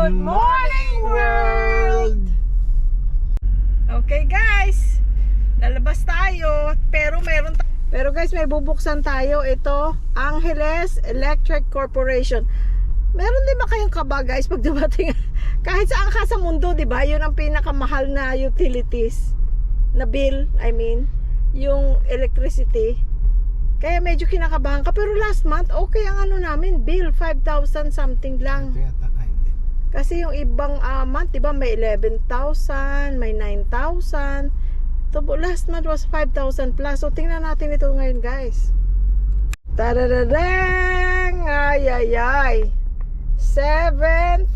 Good morning, world! Okay guys, lalabas tayo. Pero guys, may bubuksan tayo. Ito, Angeles Electric Corporation. Meron din ba kayong kaba guys pag dumating? Kahit saan ka sa mundo, di ba? Yun ang pinakamahal na utilities na bill, I mean, yung electricity. Kaya medyo kinakabahan ka. Pero last month, okay ang ano namin, bill 5,000 something lang. Kasi yung ibang month, diba, may 11,000, may 9,000. So, last month was 5,000 plus. So, tingnan natin ito ngayon, guys. Tadadadang! Ay, ay, ay. 7,000.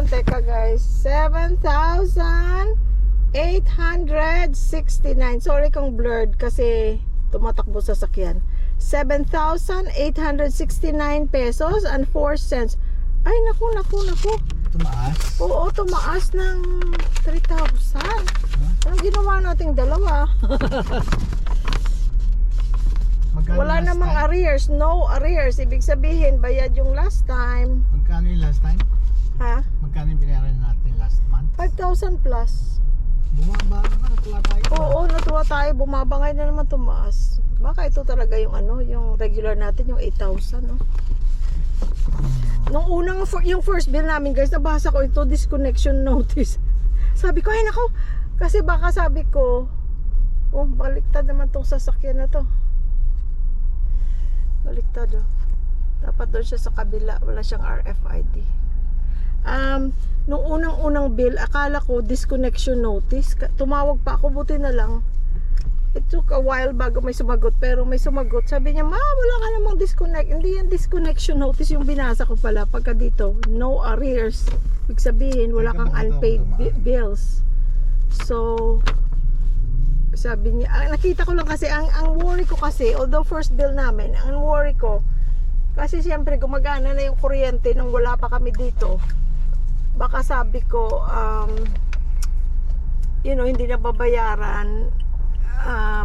Teka, guys. 7,869. Sorry kung blurred kasi tumatakbo sa sakyan. 7,869 pesos and 4 cents. Ay, naku. Tumaas? Oo, tumaas ng 3,000. Anong ginawa nating dalawa? Wala namang arrears. No arrears. Ibig sabihin, bayad yung last time. Magkano yung last time? Ha? Magkano yung binayaran natin last month? 5,000 plus. Bumaba naman, natuwa tayo. Oo, natuwa tayo. Bumabangay na naman tumaas. Baka ito talaga yung ano, yung regular natin, yung 8,000, no? Nung unang, yung first bill namin guys, nabasa ko ito, disconnection notice. Sabi ko, ay nako, kasi baka sabi ko, oh, baliktad naman tong sasakyan na to. Baliktad, oh. Dapat doon siya sa kabila, wala siyang RFID. Nung unang bill, akala ko disconnection notice. Tumawag pa ako, buti na lang. It took a while bago may sumagot, pero may sumagot. Sabi niya, ma, wala ka namang disconnect. Hindi yan disconnection notice yung binasa ko pala. Pagka dito, no arrears. Ibig sabihin, wala kang unpaid bills. So, sabi niya, nakita ko lang kasi, ang worry ko kasi, although first bill namin, ang worry ko, kasi siyempre gumagana na yung kuryente nung wala pa kami dito. Baka sabi ko, hindi na babayaran.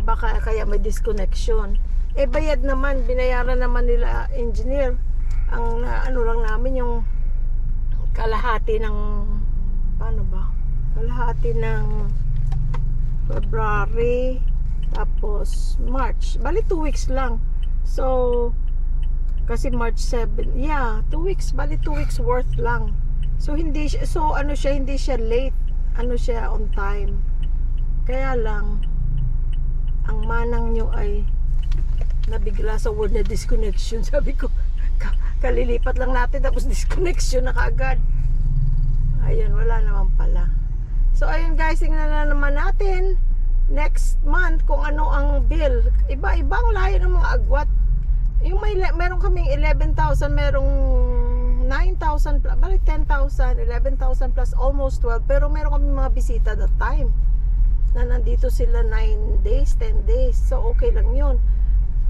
Baka kaya may disconnection. Bayad naman, binayaran naman nila engineer. Ang ano lang namin yung kalahati ng kalahati ng February tapos March. Bali 2 weeks lang. So kasi March 7. Yeah, 2 weeks, bali 2 weeks worth lang. So hindi siya late. Ano siya on time. Kaya lang ang manang nyo ay nabigla sa word na disconnection. Sabi ko, kalilipat lang natin tapos disconnection na kaagad. Ayun, wala naman pala. So ayun guys, tingnan na naman natin next month kung ano ang bill. Iba-ibang layo ng mga agwat. Yung meron kaming 11,000, merong 9,000, balik 10,000, 11,000 plus almost 12. Pero meron kaming mga bisita that time na nandito sila 9 days, 10 days. So, okay lang yun.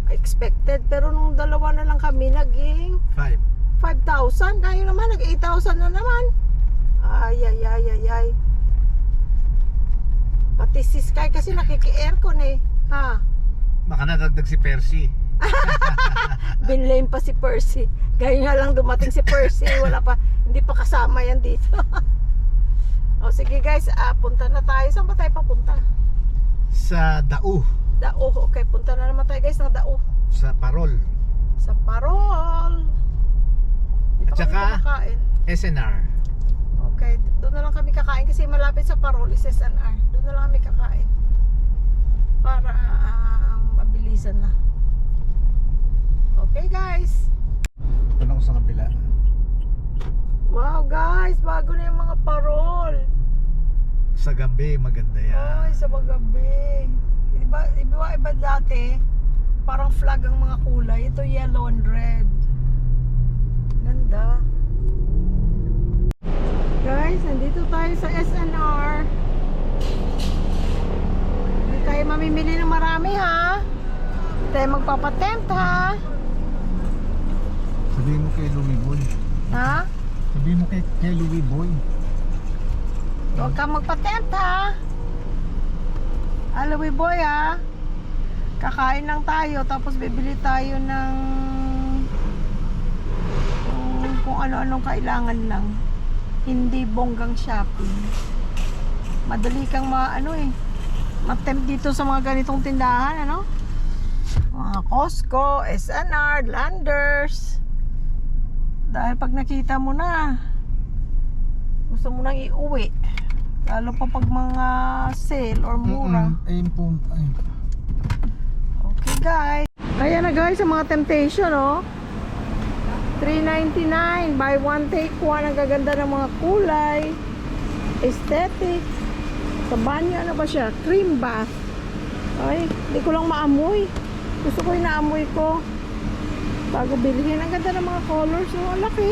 Expected. Pero nung dalawa na lang kami, naging 5,000. Kaya naman, nag-8,000 na naman. Ay. Pati si Sky kasi nakiki-aircon eh. Ha? Baka nadagdag si Percy. Binlame pa si Percy. Gaya nga lang dumating si Percy. Hindi pa kasama yan dito. O sige guys, punta na tayo. Saan ba tayo papunta? Sa Dao. Dao, okay. Punta na naman tayo guys ng Dao. Sa Parol. Sa Parol. Di pa At saka kami kakain. SNR. Okay, doon na lang kami kakain kasi malapit sa Parol is SNR. Doon na lang kami kakain. Para mabilisan na. Okay guys. Doon ako sa kabila. Wow guys, bago na yung mga Parol. Sa gabi, maganda yan. Ay, sa magabi. Iba dati, parang flag ang mga kulay. Ito yellow and red. Ganda. Guys, nandito tayo sa SNR. Hindi tayo mamimili ng marami ha. Hindi tayo magpapatempt ha. Sabihin mo kay Louie Boy. Ha? Sabihin mo kay Louie Boy. Huwag kang magpatempt ha. Louie Boy ha. Kakain lang tayo tapos bibili tayo ng kung ano-anong kailangan lang. Hindi bonggang shopping. Madali kang ma-tempt dito sa mga ganitong tindahan, ano? Mga Costco, SNR, Landers. Dahil pag nakita mo na, gusto mo nang iuwi. Lalo pa pag mga sale or mura. Ayun po. Ay. Okay guys. Ayan na guys, ang mga temptation, oh. $3.99 buy one take one. Ang gaganda ng mga kulay, aesthetic. Sa banyo, ano ba siya? Cream bath. Ay, hindi ko lang maamoy. Gusto ko yung naamoy ko bago bilhin. Ang ganda ng mga colors, oh. Ang laki.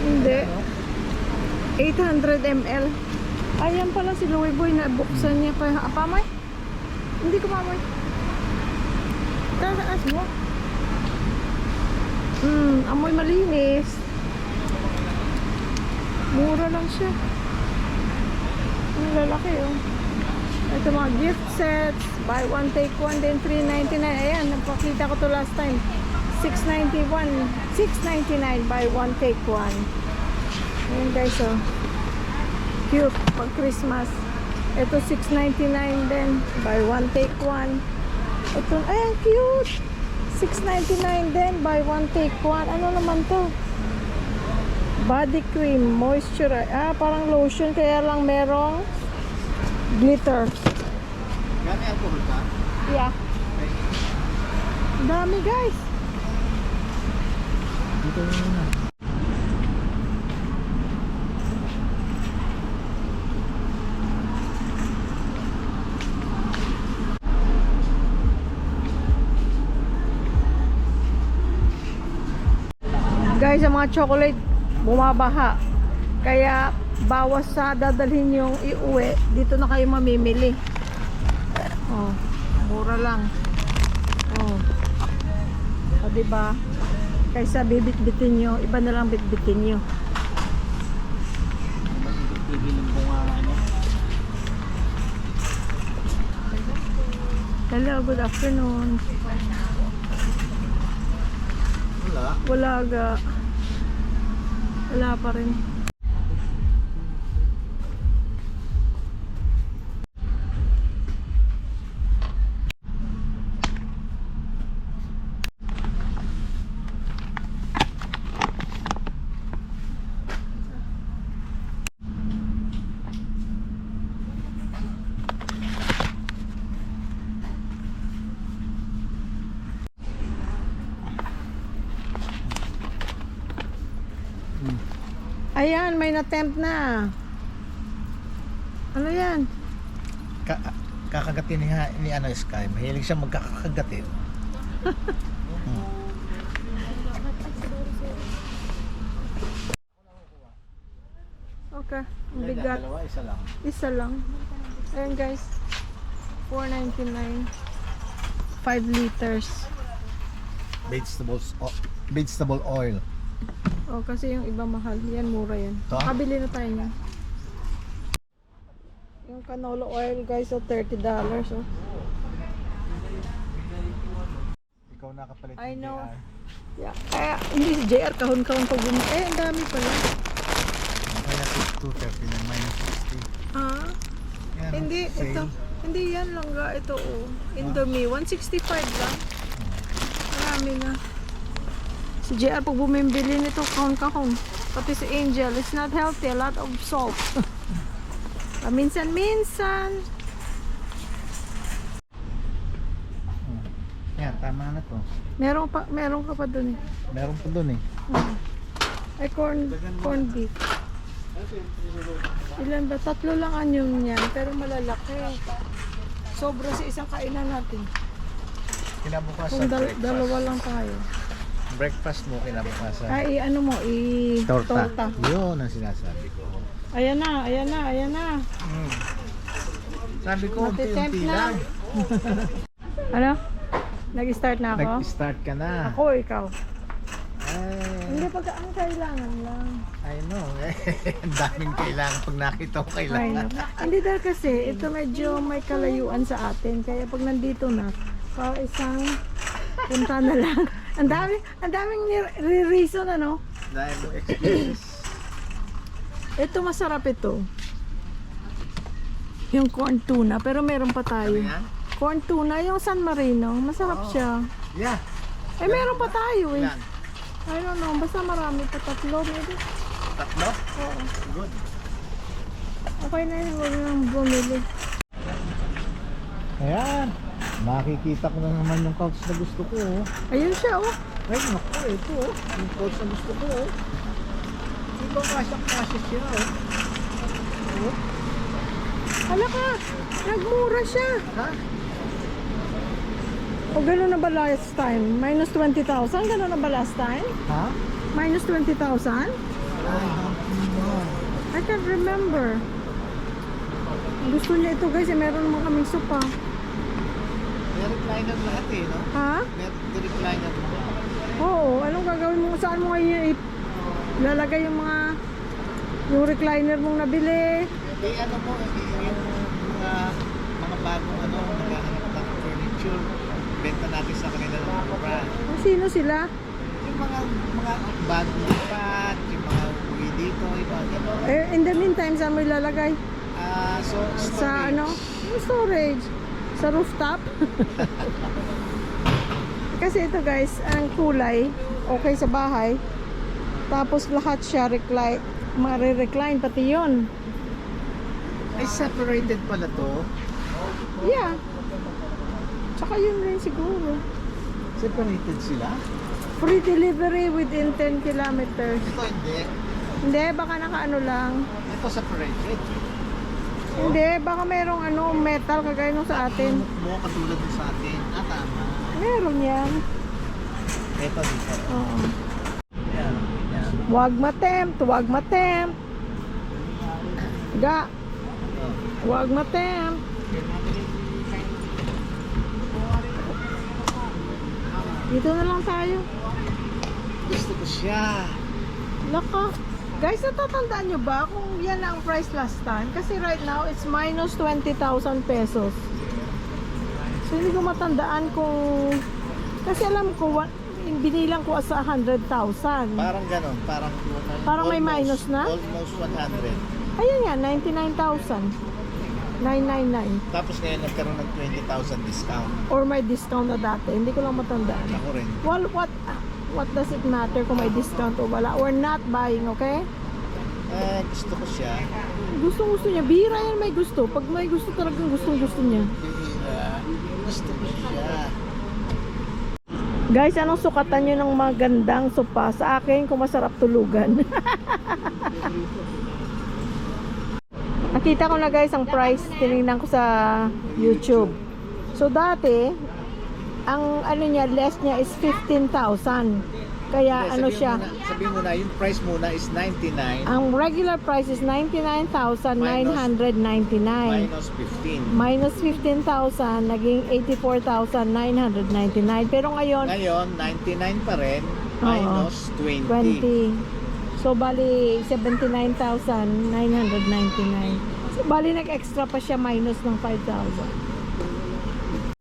Hindi, 800 ml. Ayan pala si Louie Boy na buksan niya pa. Apamoy? Hindi ko maamoy. Taas mo. Amoy malinis. Mura lang siya. Ang lalaki, oh. Ito mga gift sets. Buy one, take one. Then $3.99. Ayan, napakita ko to last time. $6.99. Buy one, take one. Ayan guys, oh. Cute. Pag Christmas. Ito $6.99 din. Buy one, take one. Ito, ayan, cute. $6.99 din, buy one take one. Ano naman to? Body cream, moisturizer. Parang lotion, kaya lang merong glitter. Gani alcohol ka? Yeah. Ang dami guys. Dito na. Guys, ang mga chocolate bumabaha. Kaya bawas sa dadalhin yung iuwi, dito na kayo mamimili. Oh, mura lang. Oh. O diba? Kaysa bibit-bitin nyo, iba na lang bitbitin nyo. Hello, good afternoon. Wala ga. Wala pa rin. Ayan, may na-tempt na. Ano yan? Kakagatin ni ano, Sky. Mahilig siya magkakagatin. Okay, ang bigat. Dalawa, isa lang. Isa lang. Ayan guys, $4.99. 5 liters. Vegetable oil. Oh, kasi yung iba mahal. Yan, mura yan. Ito? Kabili na tayo niyan. Yung canola oil guys, so $30. Oh. Ikaw nakapalit I ng know. JR. Yeah. Kaya, hindi si JR, kahon-kahon pag bumili. Eh, ang dami pala. Kaya 230 ng minus 60. Ah, Yan, hindi, sale. ito. Hindi yan lang ga. Ito, oh. Indomie, 165 lang. Marami na. Si JR, pag bumibili nito, kahon-kahon. Pati si Angel, it's not healthy. A lot of salt. Minsan-minsan. Yan, tama na to. Meron ka pa dun eh. Meron pa dun eh. Ay, corn beef. Ilan ba? 3 lang anyon yan, pero malalaki. Sobra sa isang kainan natin. Kinabukasan Kung breakfast. dalawa lang tayo. Breakfast mo kinabukasan. Ay, ano mo, torta. Yun ang sinasabi ko. Ayan na, ayan na, ayan na. Sabi ko, Matitempt unti-unti na. lang. Ano? Nag-start na ako? Nag-start ka na. Ako, ikaw. Hindi, Ay, pag ang kailangan lang. I know. Ang daming kailangan pag nakita ko Ay, kailangan. no. Hindi dahil kasi, ito medyo may kalayuan sa atin. Kaya pag nandito na, isang punta na lang. Ang daming reason, ano? Dahil mo excuses. Ito masarap ito. Yung corn tuna, pero meron pa tayo. Ano yan? Corn tuna, yung San Marino. Masarap siya. Yeah. Eh, meron pa tayo eh. Ilan? I don't know, basta marami pa. Tatlo, maybe. Tatlo? Oo. Good. Okay na yun, huwag nang bumili. Ayan. Makikita ko na naman yung couch na gusto ko. Oh. Ayun siya, oh. Ay, naku, ito. Oh. Yung couch na gusto ko. Oh. Diba kasya siya? Oh. Oh. Hala ka, nagmura siya. Ha? O gano'n na ba last time? Minus 20,000? Gano'n na ba last time? Ha? Minus 20,000? I don't know. I can't remember. Gusto niya ito guys, eh, meron naman kaming sopa. May recliner lahat eh, no? Ha? May recliner mo. Oo, anong gagawin mo? Saan mo ngayon ilalagay yung recliner mong nabili? Eh, ano mo, yung mga bagong naghahanap ng furniture, benta natin sa kanila ng mura. Sino sila? Yung mga bagong lipat, yung mga uwi dito, yung mga gano'n. Eh, in the meantime, saan mo ilalagay? So, storage. Sa ano? Yung storage. Sa rooftop. Kasi ito guys, ang kulay, okay sa bahay. Tapos lahat siya recline pati yun. Ay, separated pala to. Yeah. Tsaka yun rin siguro. Separated sila? Free delivery within 10 kilometers. Ito hindi. Hindi, baka nakaano lang. Ito separated. Hindi, baka merong metal kagaya nung sa atin. Mo katulad ng sa atin. Tama. Meron yan. Ito dito. Oo. Yan. Yan. Huwag matempt, huwag matempt. Ga, Oh. huwag matempt. Dito na lang tayo. Gusto ko siya. Laka. Guys, natatandaan nyo ba kung yan na ang price last time? Kasi right now, it's minus 20,000 pesos. So, hindi ko matandaan kung... Kasi alam ko, binilang ko sa 100,000. Parang ganon. Parang may minus na? Almost 100. Ayun nga, 99,000. 999. Tapos ngayon nagkaroon ng 20,000 discount. Or may discount na dati. Hindi ko lang matandaan. Ako rin. Well, what does it matter kung may discount o wala? We're not buying, okay? Gusto ko siya. Gusto niya. Bira yan may gusto. Pag may gusto talagang gusto niya. Gusto ko siya. Guys, anong sukatan nyo ng magandang sopa? Sa akin, kung masarap tulugan. Nakita ko na guys ang price. Tinignan ko sa YouTube. So dati, ang niya, less niya is 15,000. Kaya Hindi, siya. Sabihin mo na, yung price muna is 99 Ang regular price is 99,999. minus 15. Minus 15,000, naging 84,999. Pero ngayon, Ngayon, 99 pa rin, minus 20. 20. So, bali, 79,999. So, bali, nag-extra pa siya minus ng 5,000.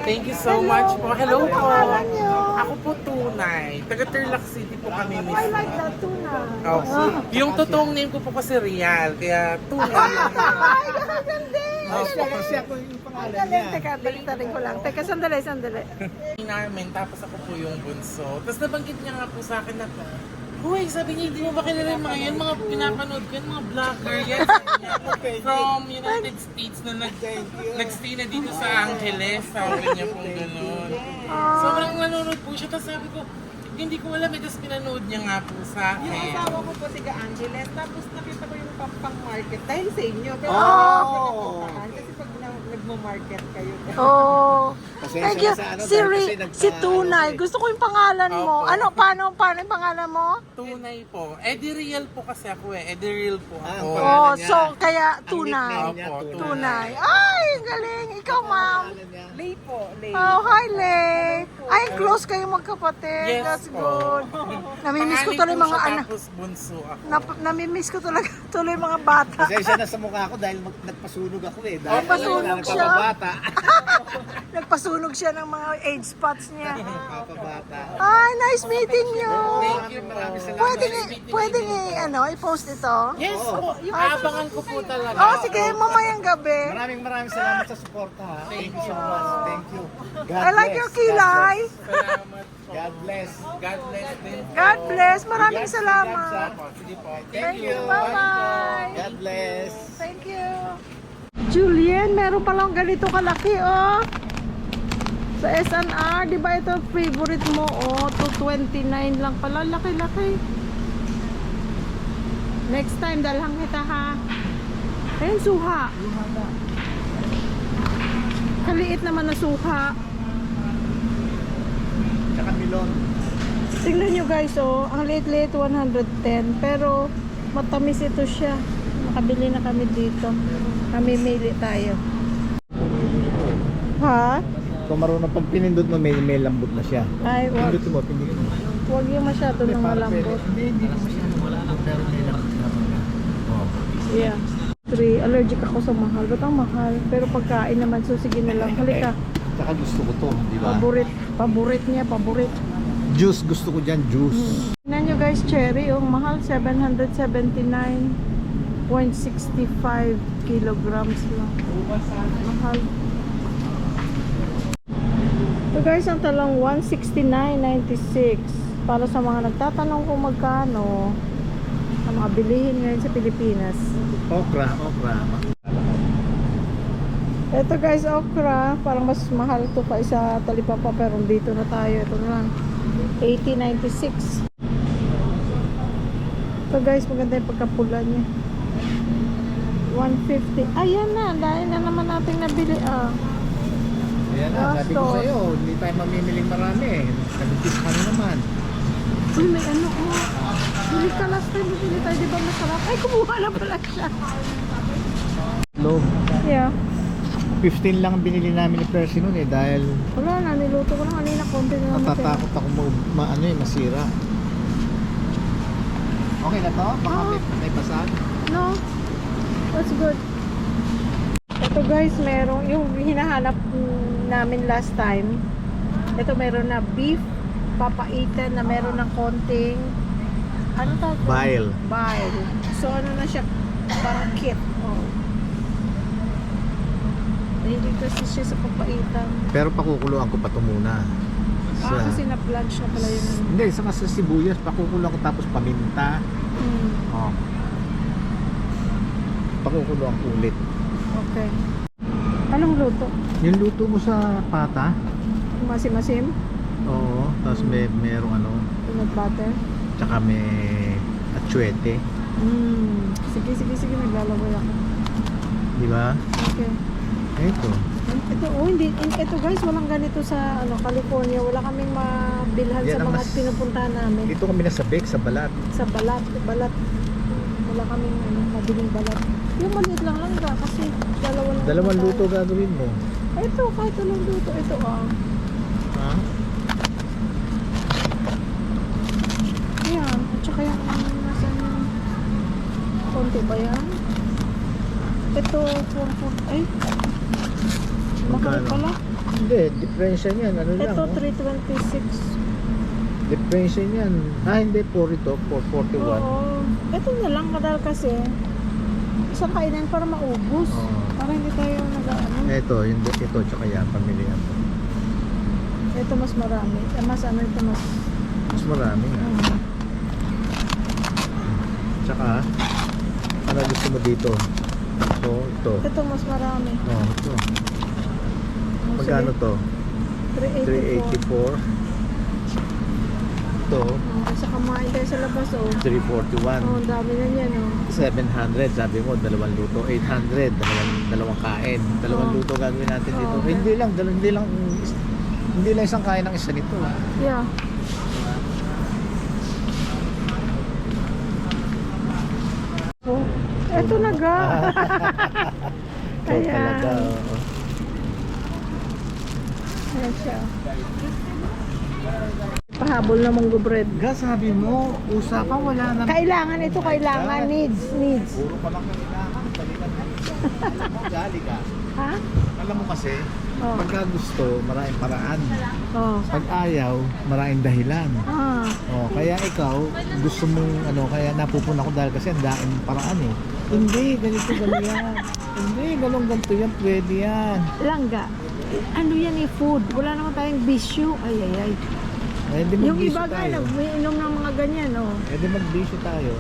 Thank you so much po. Hello Ano po. pangalan niyo? Ako po Tunay. Taga Turlock City po kami I mismo. like that tuna. Oh. Yung totoong name ko po kasi Rial. Kaya Tunay. Ay, ganun din. Kasi ako yung pangalan Galing, niya. teka, baliktarin ko lang. Teka, sandali. Namin, tapos ako po yung bunso. Tapos nabanggit niya nga po sa akin na, Uy, sabi niya, hindi mo ba kilala yung mga yan? Mga pinapanood ko yan, mga vlogger yan. Sabi niya, from United States na nag-stay na dito sa Angeles. Sabi niya po gano'n. Sobrang nanonood po siya. Tapos sabi ko, hindi ko alam, tapos pinanood niya nga po sa Yung akin. asawa ko po tiga Angeles, tapos nakita ko yung pang market dahil sa inyo. Pero Oh! kasi pag nagmo-market kayo. Oh. Pasensya Thank you. na sa ano, Si, dahil kasi si Tunay. eh. Gusto ko yung pangalan mo. Opo. Paano yung pangalan mo? Tunay po. Eddie Real po kasi ako eh. Eddie Real po Ah, ako. ang pangalan Oh, niya. so kaya Ang Tunay. nickname niya, Opo, Tunay. Ay, ang galing. Ikaw, ma'am. Pangalan niya. Lay po, lay. Oh, hi, Lay. Ay, close kayo magkapatid. Yes That's po. good. Namimiss ko Panganay tuloy po mga siya, anak. Tapos bunso ako. Namimiss ko tuloy mga bata. Pasensya na sa mukha ko dahil nagpasunog ako eh. Dahil Nagpasunog siya. nagpapabata. Nagpasunog siya ng mga age spots niya. Papabata. Hi, nice meeting you. Maraming salamat. Pwedeng i-post ito? Yes po. Abangan ko po talaga. Oh, sige, mamayang gabi. Maraming salamat sa suporta ha. Thank you so much. Thank you. God I like bless. your kilay. Salamat po. God bless. God bless din. God bless. Maraming Regards, salamat. Sige po. Thank you. Bye-bye. God bless. Thank you. Julian, meron palang ganito kalaki, oh. Sa SNR, di ba ito favorite mo, oh. 229 lang pala. Laki-laki. Next time, dalhan kita, ha. Ayun, suha. Kaliit naman na suha. Tsaka milon. Tingnan nyo guys, oh. Ang liit-liit, 110. Pero, matamis ito siya. Nakabili na kami dito. Mamimili tayo. Ha? Kung marunong pag pinindot mo, may lambot na siya. Ay, wag. Pindot mo. Huwag yung masyado ng malambot. Hindi masyado. Wala lang, pero may lambot na pagka. Oh. Yeah. 3. Allergic ako sa mahal. Ba't ang mahal? Pero pagkain naman, so sige na lang. Halika. Tsaka gusto ko to, di ba? Paborit niya, paborit. Juice, gusto ko dyan, juice. Tingnan nyo guys, cherry. Yung mahal, 779.65 kilograms lang. Mahal. So guys, ang talong 169.96. Para sa mga nagtatanong kung magkano ang mga bilihin ngayon sa Pilipinas. Okra. Ito guys, okra. Parang mas mahal to pa sa talipapa, pero dito na tayo. Ito na lang. 80.96. Ito guys, maganda yung pagkapula niya. 150. Ayan na, dahil na naman natin nabili. Ayan na, sabi ko sa'yo, hindi tayo mamimiling marami eh. Nagpipis ka na naman. Uy, may ano, bili ka last time, bili tayo, di ba masarap? Ay, kumuha na pala siya. Log. Yeah. 15 lang ang binili namin ni Percy noon eh, dahil Wala na, niluto ko lang kanina, konti na lang. natatakot ako masira. Okay na to? Baka may pasag? No, that's good. Ito guys, merong, yung hinahanap namin last time, ito meron na beef papaitan na meron ng konting, ano tawag? Bile. So ano na siya, parang kit. Oh. Mahilig kasi siya sa papaitan. Pero pakukuluan ko pa ito muna. Kasi na-blanch na pala yun. Hindi, sa sibuyas, pakukuluan ko tapos paminta. Oh. Pakukuluan ko ulit. Okay. Anong luto? Yung luto mo sa pata? Masim-masim? Oo, tapos merong ano, Peanut butter? tsaka may atsuete. Sige, naglalaway ako. Di ba? Okay. Ito. Ito, ito guys, walang ganito sa California. Wala kaming mabilhan Yan sa ang mga mas- pinupuntahan namin. Dito kami nasabik sa balat. Sa balat. Wala kaming mabiling balat. Yung maliit lang ga kasi dalawang Dalawang luto gagawin mo. Ito, kahit anong luto. Ito Ha? Yan. At saka yung nasa konti ba yan? Ito, 4. Ay. Mahal Magkano? pala. Hindi, difference yan. Ano lang? Ito, oh. 326. Difference yan. Hindi, 4 ito. 441. Oo. Ito na lang kadal kasi isang kainan para maubos. Oo. Para hindi tayo nag-ano. Ito, ito, tsaka yan. Pamilihan to. Ito mas marami. Mas ano ito mas. Mas marami nga. Tsaka, ano gusto mo dito? So, ito. Ito mas marami. Oh, ito. Oh, Magkano sige. to? 384. 384. Ito, Sa kamain tayo sa labas 341. ang dami na niyan 700, sabi mo, dalawang luto. 800, dalawang kain. Dalawang Oh. luto gagawin natin dito. Okay. Hindi lang isang kain ng isa nito. Yeah. Oh, eto na ga. So talaga. oo. Ayan siya. Pahabol na mong bread. Ga, sabi mo, usapan wala na. Kailangan ito, kailangan. Needs. Puro pa lang kailangan. Balikan mo. Gali ka. Ha? Alam mo kasi, Oh. Pagka gusto, maraming paraan. Oh. Pag ayaw, maraming dahilan. Ah. Oh, kaya ikaw, gusto mong ano, kaya napupuna ko dahil kasi ang daing paraan eh. Hindi, ganito, ganyan. Hindi, ganito yan, pwede yan. Langga. Ano yan eh, food. Wala naman tayong bisyo. Ay, ay, ay. Eh, di Yung mag-bisyo iba tayo. nga, nag-inom ng mga ganyan, oh. Eh, di mag-bisyo tayo.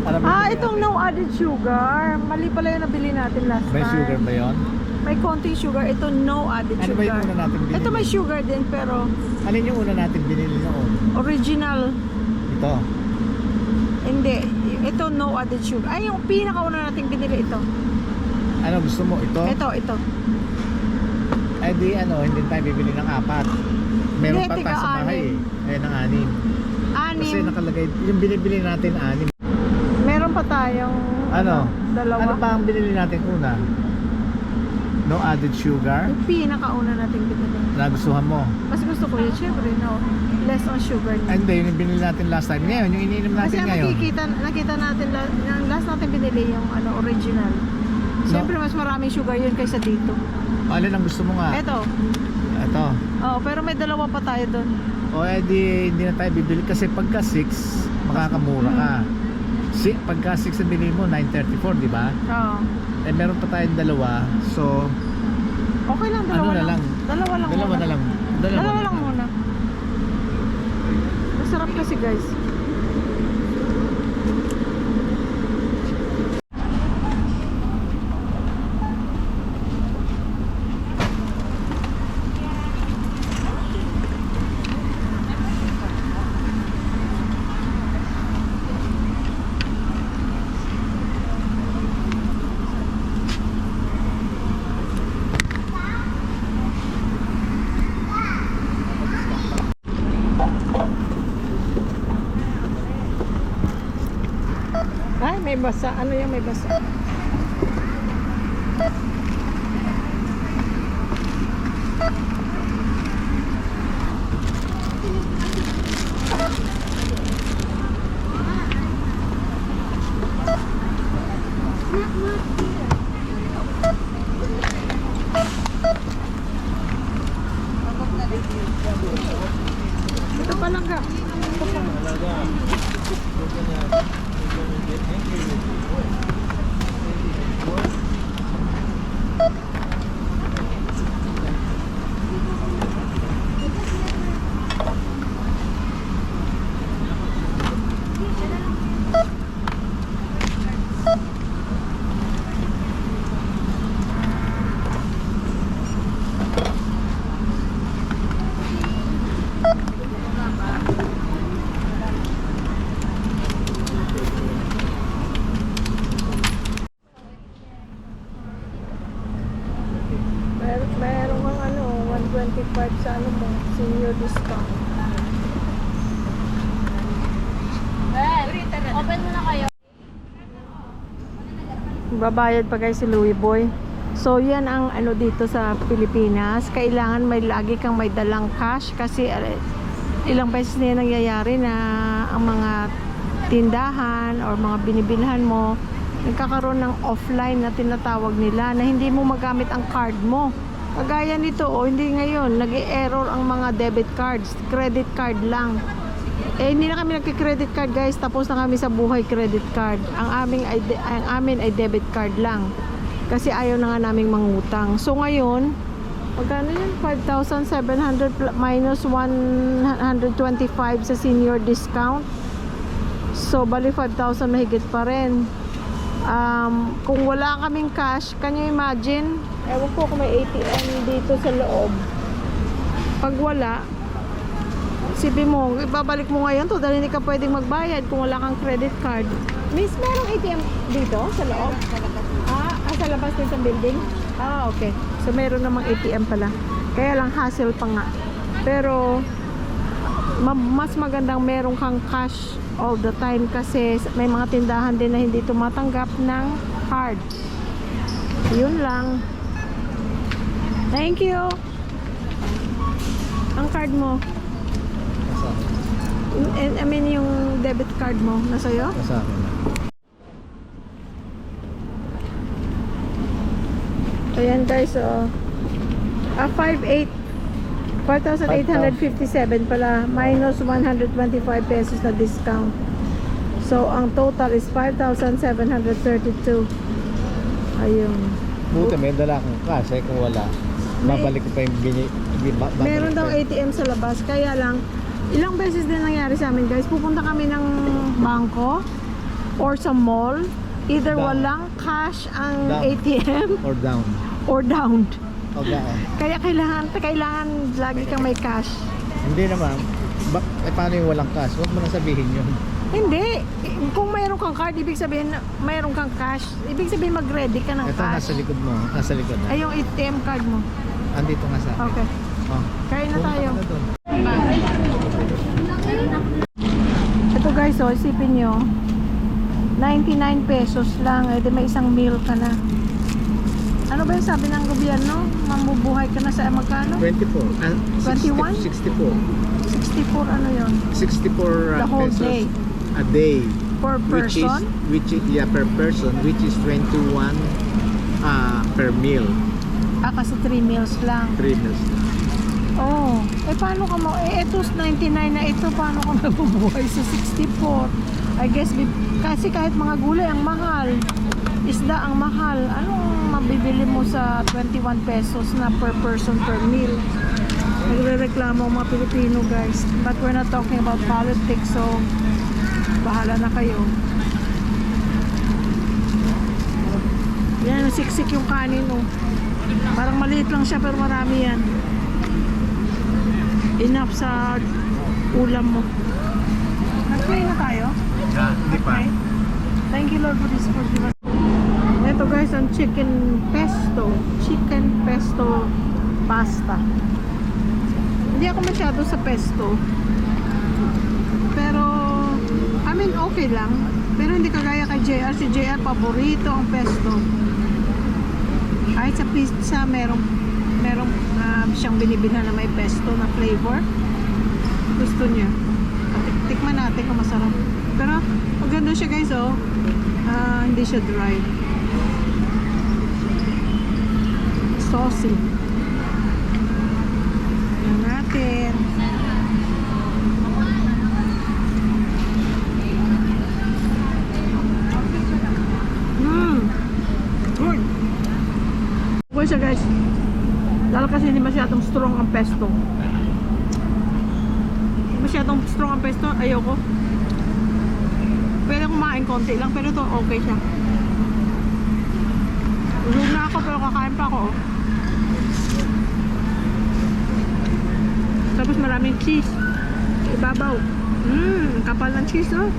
Alam mo Ah, ba itong natin? no added sugar. Mali pala yung nabili natin last May time. sugar ba yun? May konting sugar. Ito no added Ano ba sugar. yung una natin binili? Ito may sugar din pero Alin yung una natin binili noon? original. Ito. Hindi. Ito no added sugar. Ay, yung pinakauna nating binili ito. Ano gusto mo? Ito? Ito. Eh di ano, hindi tayo bibili ng 4. Meron Hindi, pa tayo sa tiga-anim. bahay eh. Eh, ng 6. Kasi Anim. nakalagay, yung binibili natin 6. Meron pa tayong Ano? dalawa. Ano pa ang binili natin una? No added sugar? Yung pinakauna nating binili. Nagustuhan mo? Mas gusto ko yun. Siyempre, no. Less on sugar Ay, niya. hindi, yung binili natin last time. Ngayon, yung iniinom Kasi natin ang ngayon. nakita natin, yung last natin binili yung ano, original. Siyempre, mas maraming sugar yun kaysa dito. Alin ang gusto mo nga? Ito. Ito. Oh, pero may dalawa pa tayo doon. O eh di, hindi na tayo bibili kasi pagka 6, makakamura ka. Pagka 6 ang binili mo, 9.34, di ba? Oo. Eh meron pa tayong dalawa. So, Okay lang, dalawa Ano na lang? Dalawa lang dalawa muna. na lang. Dalawa lang muna. Masarap kasi guys. Ay, may basa. Ano yung may basa? Ito pa lang ka. Ito pa. Meron kang ano, 125 sa ano mo, senior discount. Open mo na kayo. Babayad pa guys si Louie Boy. So yan ang ano dito sa Pilipinas. Kailangan may lagi kang may dalang cash kasi ilang beses na yan nangyayari na ang mga tindahan or mga binibilhan mo nagkakaroon ng offline na tinatawag nila na hindi mo magamit ang card mo. Kagaya nito, hindi ngayon nag-e-error ang mga debit cards, credit card lang. Eh hindi na kami nagki-credit card guys, tapos na kami sa buhay credit card. Ang amin ay debit card lang. Kasi ayaw na nga naming mangutang. So ngayon, magkano yun? 5,700 minus 125 sa senior discount. So bali 5,000 mahigit pa rin. Kung wala kaming cash, can you imagine? Ewan ko kung may ATM dito sa loob. Pag wala, isipin mo, ibabalik mo ngayon to dahil hindi ka pwedeng magbayad kung wala kang credit card. Miss, merong ATM dito sa loob? Sa labas din sa building? Okay. So meron namang ATM pala. Kaya lang hassle pa nga. Pero mas magandang meron kang cash all the time kasi may mga tindahan din na hindi tumatanggap ng card. Yun lang. Thank you. Ang card mo. I mean yung debit card mo. Nasa'yo? Sa akin. Ayan guys, 5,857 pala, minus 125 pesos na discount. So, ang total is 5,732. Ayun. Buti may dala akong cash eh, kung wala. Babalik ko pa yung Meron daw ATM sa labas, kaya lang, ilang beses din nangyari sa amin guys. Pupunta kami ng bangko or sa mall. Either Down. walang cash ang Down. ATM or down. or down. O down. Kaya kailangan lagi kang may cash. Hindi naman. Paano yung walang cash? Huwag mo na sabihin yun. Hindi. Kung mayroon kang card, ibig sabihin mayroon kang cash. Ibig sabihin mag-ready ka ng Ito cash. nasa likod mo. Nasa likod na. Ay, yung ATM card mo. Andito nga sa akin. Okay. Oh. Kain na Punta tayo. ka na doon. Ito guys, isipin nyo. 99 pesos lang. Eh, di may isang meal ka na. Ano ba yung sabi ng gobyerno? Mamubuhay ka na sa magkano? 24. 21? 64. 64 ano yon? 64 The whole pesos day. a day. Per person? Per person, which is 21 per meal. Kasi 3 meals lang. 3 meals. Oh, paano ka mo? Ito 99 na ito, paano ka mabubuhay sa 64? I guess, kasi kahit mga gulay ang mahal, isda ang mahal, anong mabibili mo sa 21 pesos na per person per meal? Nagre-reklamo ang mga Pilipino guys, but we're not talking about politics, so bahala na kayo. Yan, siksik yung kanin, oh. Parang maliit lang siya pero marami yan. Enough sa ulam mo. Nag-pray na tayo? Hindi pa. Okay. Thank you Lord for this food. Ito guys, ang chicken pesto pasta. Hindi ako masyado sa pesto, pero I mean okay lang, pero hindi kagaya kay JR. Si JR paborito ang pesto. Kahit sa pizza merong siyang binibilhan na may pesto na flavor, gusto niya. Tikman natin kung masarap. Pero maganda siya guys, hindi siya dry. Saucy. Tignan natin. Good. Good siya guys. Lalo kasi hindi masyadong strong ang pesto. Masyadong strong ang pesto, ayoko. Pwede kumain konti lang, pero ito okay siya. Ulog na ako pero kakain pa ako. Tapos maraming cheese. Ibabaw. Ang kapal ng cheese, oh.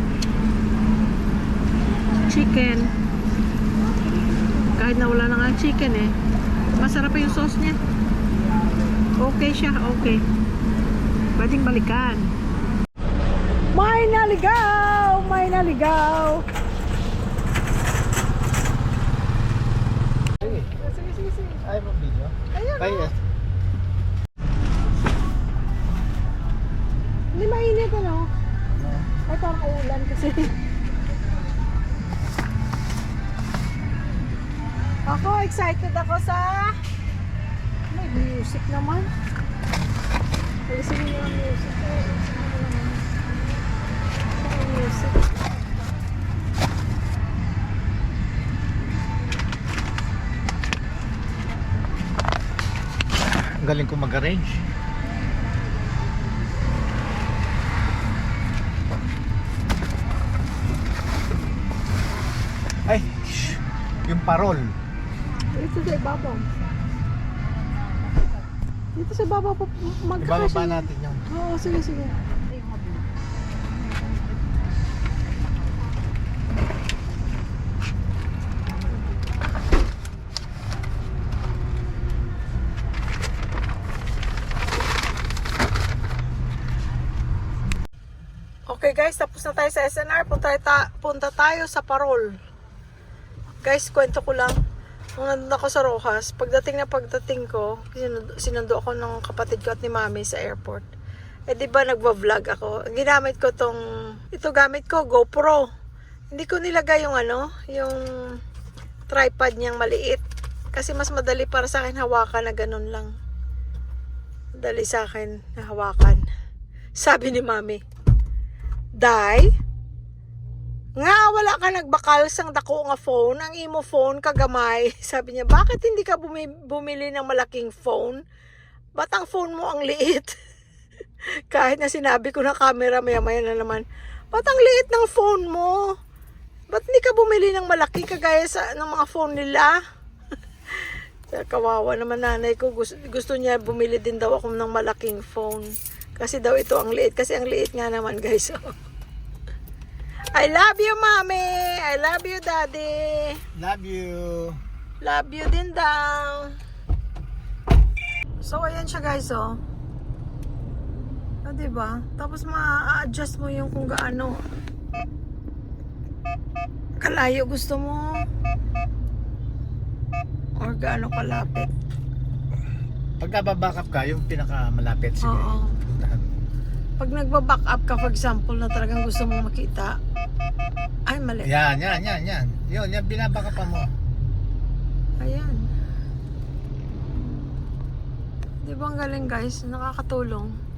Chicken. Kahit na wala na nga chicken eh. Masarap pa yung sauce niya. Okay siya, okay. Pwedeng balikan. May naligaw! May naligaw! Sige. Ay, mo video? Ayun, Ay, oh. Hindi mainit, ano? Ay, parang ulan kasi. Ako, excited ako sa... May music naman. Pag-isipin nyo ang music. Music. Ang galing ko mag-arrange. Ay, yung parol. Dito sa ibabaw. Dito sa ibabaw pa Ibababa magkakasya. natin yung... Oo, sige. Okay guys, tapos na tayo sa SNR. Punta tayo sa Parol. Guys, kwento ko lang. Nung nandun ako sa Rojas, pagdating ko, sinundo ako ng kapatid ko at ni mami sa airport. Di ba nagva-vlog ako? Ginamit ko ito gamit ko, GoPro. Hindi ko nilagay yung yung tripod niyang maliit. Kasi mas madali para sa akin hawakan na ganun lang. Madali sa akin na hawakan. Sabi ni Mami, Day, nga wala ka nagbakal sang dako nga phone, ang imo phone kagamay. Sabi niya, bakit hindi ka bumili ng malaking phone? Ba't ang phone mo ang liit? Kahit na sinabi ko na camera, maya-maya na naman, ba't ang liit ng phone mo? Ba't hindi ka bumili ng malaki kagaya ng mga phone nila? Kawawa naman nanay ko. Gusto niya bumili din daw ako ng malaking phone. Kasi daw ito ang liit. Kasi ang liit nga naman guys. I love you, Mami. I love you, Daddy. Love you. Love you din daw. So, ayan siya guys, oh. Diba? Tapos ma-adjust mo yung kung gaano kalayo gusto mo or gaano kalapit. Pagka back up ka, yung pinakamalapit sige. Oo. Puntahan. Pag nagba-back up ka, for example, na talagang gusto mong makita, ay mali. Yan. Yun, yan binaback up mo. Ayan. Diba ang galing guys? Nakakatulong.